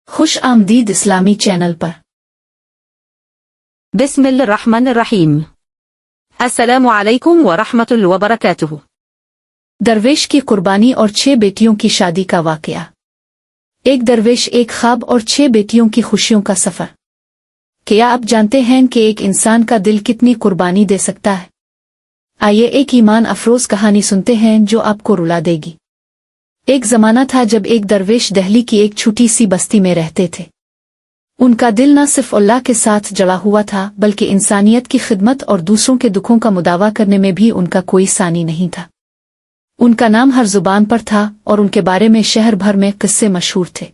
खुश आमदीद इस्लामी चैनल पर। बिस्मिल्लाहिर्रहमानिर्रहीम। अस्सलामु अलैकुम व रहमतुल्लाहि व बरकातुहू। दरवेश की कुर्बानी और 6 बेटियों की शादी का वाकया। एक दरवेश, एक ख्वाब और 6 बेटियों की खुशियों का सफर। क्या आप जानते हैं कि एक इंसान का दिल कितनी कुर्बानी दे सकता है? आइए एक ईमान अफरोज कहानी सुनते हैं जो आपको रुला देगी। एक जमाना था जब एक दरवेश दिल्ली की एक छोटी सी बस्ती में रहते थे। उनका दिल न सिर्फ अल्लाह के साथ जड़ा हुआ था बल्कि इंसानियत की खिदमत और दूसरों के दुखों का मुदावा करने में भी उनका कोई सानी नहीं था। उनका नाम हर जुबान पर था और उनके बारे में शहर भर में किस्से मशहूर थे।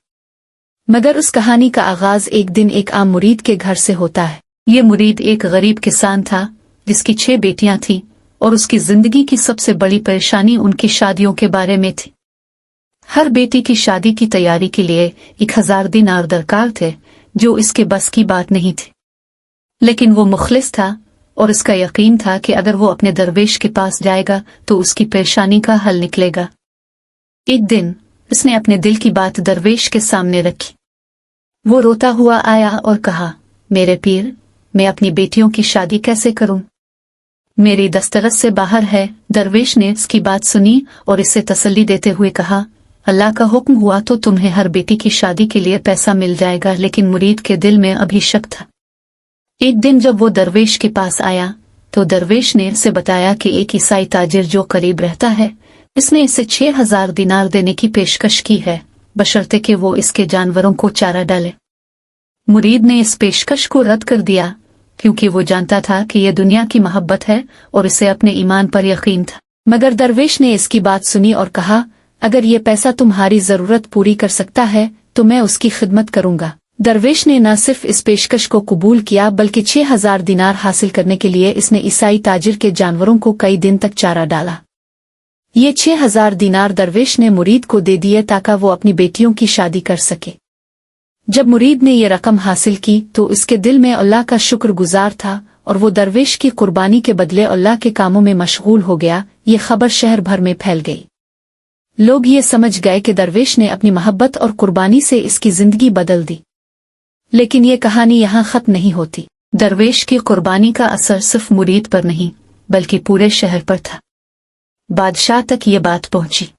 मगर उस कहानी का आगाज एक दिन एक आम मुरीद के घर से होता है। ये मुरीद एक गरीब किसान था जिसकी 6 बेटियां थीं और उसकी जिंदगी की सबसे बड़ी परेशानी उनकी शादियों के बारे में थी। हर बेटी की शादी की तैयारी के लिए 1000 दिनार दरकार थे, जो इसके बस की बात नहीं थी। लेकिन वो मुखलिस था और इसका यकीन था कि अगर वो अपने दरवेश के पास जाएगा तो उसकी परेशानी का हल निकलेगा। एक दिन उसने अपने दिल की बात दरवेश के सामने रखी। वो रोता हुआ आया और कहा, मेरे पीर, मैं अपनी बेटियों की शादी कैसे करूं? मेरी दस्तरस से बाहर है। दरवेश ने इसकी बात सुनी और इसे तसल्ली देते हुए कहा, अल्लाह का हुक्म हुआ तो तुम्हें हर बेटी की शादी के लिए पैसा मिल जाएगा। लेकिन मुरीद के दिल में अभी शक था। एक दिन जब वो दरवेश के पास आया तो दरवेश ने उसे बताया कि एक ईसाई ताजिर जो करीब रहता है, इसने इसे 6000 दिनार देने की पेशकश की है, बशर्ते कि वो इसके जानवरों को चारा डाले। मुरीद ने इस पेशकश को रद्द कर दिया क्योंकि वो जानता था कि यह दुनिया की मोहब्बत है और इसे अपने ईमान पर यकीन था। मगर दरवेश ने इसकी बात सुनी और कहा, अगर ये पैसा तुम्हारी जरूरत पूरी कर सकता है तो मैं उसकी खिदमत करूंगा। दरवेश ने न सिर्फ इस पेशकश को कबूल किया बल्कि 6000 दिनार हासिल करने के लिए इसने ईसाई ताजिर के जानवरों को कई दिन तक चारा डाला। ये 6000 दिनार दरवेश ने मुरीद को दे दिए ताकि वो अपनी बेटियों की शादी कर सके। जब मुरीद ने ये रकम हासिल की तो उसके दिल में अल्लाह का शुक्रगुजार था और वो दरवेश की कुर्बानी के बदले अल्लाह के कामों में मशगूल हो गया। ये खबर शहर भर में फैल गई। लोग ये समझ गए कि दरवेश ने अपनी मोहब्बत और कुर्बानी से इसकी जिंदगी बदल दी। लेकिन ये कहानी यहाँ खत्म नहीं होती। दरवेश की कुर्बानी का असर सिर्फ मुरीद पर नहीं बल्कि पूरे शहर पर था। बादशाह तक ये बात पहुंची।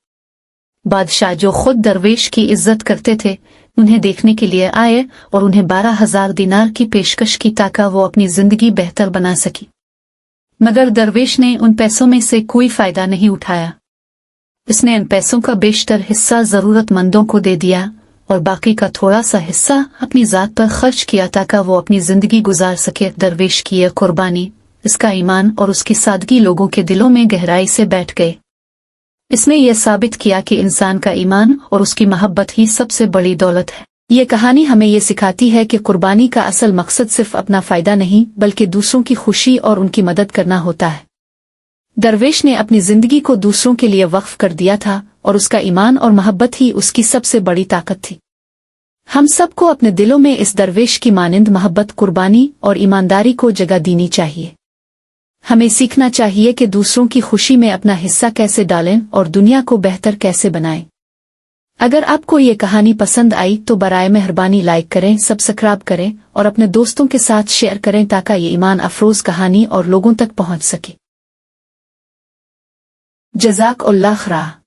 बादशाह जो खुद दरवेश की इज्जत करते थे, उन्हें देखने के लिए आए और उन्हें 12000 दिनार की पेशकश की ताकि वो अपनी जिंदगी बेहतर बना सकी। मगर दरवेश ने उन पैसों में से कोई फायदा नहीं उठाया। इसने इन पैसों का बेशतर हिस्सा जरूरतमंदों को दे दिया और बाकी का थोड़ा सा हिस्सा अपनी जात पर खर्च किया ताकि वो अपनी जिंदगी गुजार सके। दरवेश की यह कुर्बानी, इसका ईमान और उसकी सादगी लोगों के दिलों में गहराई से बैठ गए। इसने यह साबित किया कि इंसान का ईमान और उसकी मोहब्बत ही सबसे बड़ी दौलत है। ये कहानी हमें ये सिखाती है कि कुर्बानी का असल मकसद सिर्फ अपना फायदा नहीं बल्कि दूसरों की खुशी और उनकी मदद करना होता है। दरवेश ने अपनी जिंदगी को दूसरों के लिए वक्फ कर दिया था और उसका ईमान और मोहब्बत ही उसकी सबसे बड़ी ताकत थी। हम सबको अपने दिलों में इस दरवेश की मानिंद मोहब्बत, कुर्बानी और ईमानदारी को जगह देनी चाहिए। हमें सीखना चाहिए कि दूसरों की खुशी में अपना हिस्सा कैसे डालें और दुनिया को बेहतर कैसे बनाएं। अगर आपको ये कहानी पसंद आई तो बराए मेहरबानी लाइक करें, सब्सक्राइब करें और अपने दोस्तों के साथ शेयर करें ताकि ये ईमान अफरोज कहानी और लोगों तक पहुंच सके। जज़ाकल्लाह खैर।